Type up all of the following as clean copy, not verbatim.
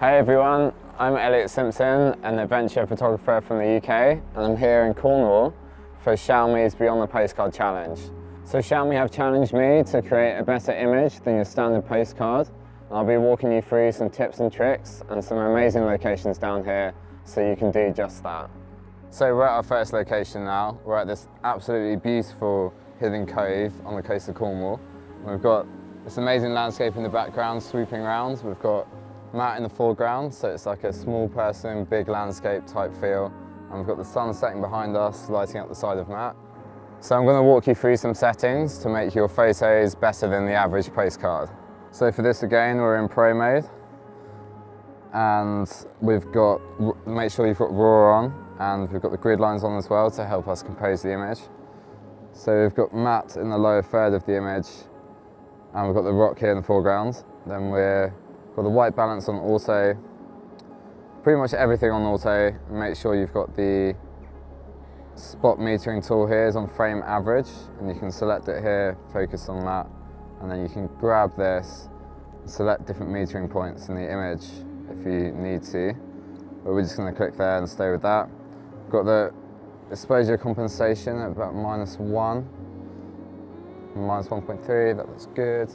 Hey everyone, I'm Simpson, an adventure photographer from the UK, and I'm here in Cornwall for Xiaomi's Beyond the Postcard Challenge. So Xiaomi have challenged me to create a better image than your standard postcard, and I'll be walking you through some tips and tricks and some amazing locations down here so you can do just that. So we're at our first location now. We're at this absolutely beautiful hidden cove on the coast of Cornwall. We've got this amazing landscape in the background sweeping around. We've got Matt in the foreground, so it's like a small person, big landscape type feel. And we've got the sun setting behind us, lighting up the side of Matt. So I'm going to walk you through some settings to make your photos better than the average postcard. So for this again, we're in Pro mode. And we've got, make sure you've got RAW on, and we've got the grid lines on as well to help us compose the image. So we've got Matt in the lower third of the image, and we've got the rock here in the foreground. Then we've got the white balance on auto, pretty much everything on auto. Make sure you've got the spot metering tool here is on frame average, and you can select it here, focus on that, and then you can grab this and select different metering points in the image if you need to. But we're just going to click there and stay with that. We've got the exposure compensation at about -1, -1.3, that looks good.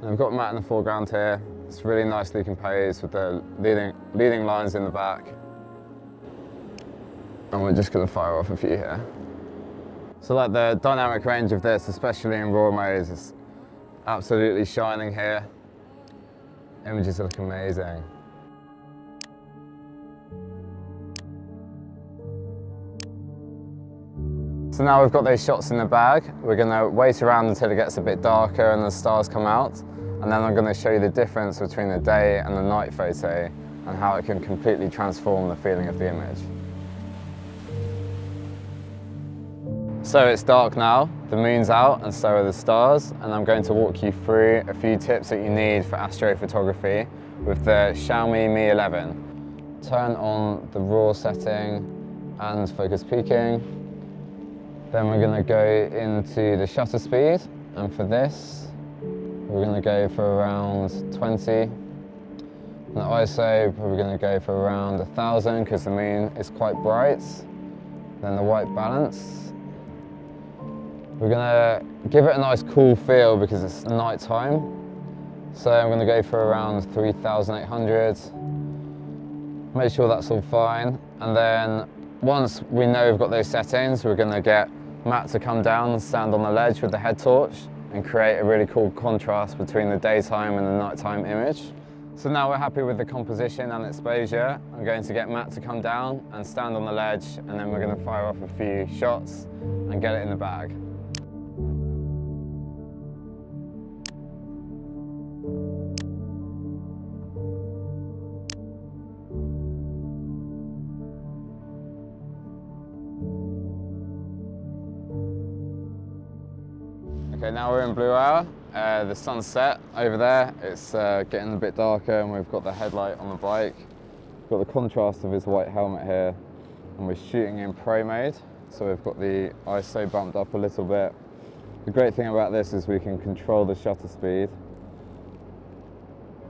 And we've got Matt in the foreground here. It's really nicely composed with the leading lines in the back. And we're just going to fire off a few here. So like the dynamic range of this, especially in RAW mode, is absolutely shining here. Images look amazing. So now we've got those shots in the bag, we're going to wait around until it gets a bit darker and the stars come out, and then I'm going to show you the difference between the day and the night photo and how it can completely transform the feeling of the image. So it's dark now, the moon's out and so are the stars, and I'm going to walk you through a few tips that you need for astrophotography with the Xiaomi Mi 11. Turn on the RAW setting and focus peaking. Then we're going to go into the shutter speed, and for this we're going to go for around 20. And the ISO, we're going to go for around 1000 because the moon is quite bright. Then the white balance. We're going to give it a nice cool feel because it's night time. So I'm going to go for around 3800. Make sure that's all fine. And then once we know we've got those settings, we're going to get Matt to come down and stand on the ledge with the head torch and create a really cool contrast between the daytime and the nighttime image. So now we're happy with the composition and exposure. I'm going to get Matt to come down and stand on the ledge, and then we're going to fire off a few shots and get it in the bag. Okay, now we're in blue hour. The sun's set over there. It's getting a bit darker, and we've got the headlight on the bike. We've got the contrast of his white helmet here, and we're shooting in Pro mode. So we've got the ISO bumped up a little bit. The great thing about this is we can control the shutter speed.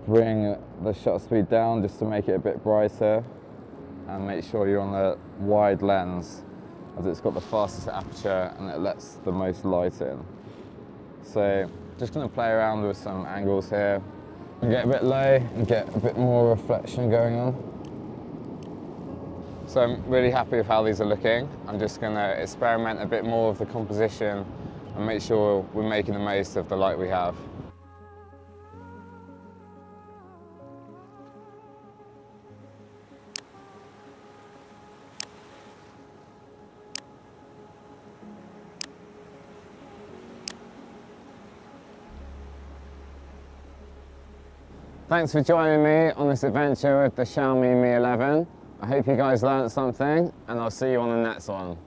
Bring the shutter speed down just to make it a bit brighter, and make sure you're on the wide lens, as it's got the fastest aperture and it lets the most light in. So just going to play around with some angles here and get a bit low and get a bit more reflection going on. So I'm really happy with how these are looking. I'm just going to experiment a bit more with the composition and make sure we're making the most of the light we have. Thanks for joining me on this adventure with the Xiaomi Mi 11. I hope you guys learned something, and I'll see you on the next one.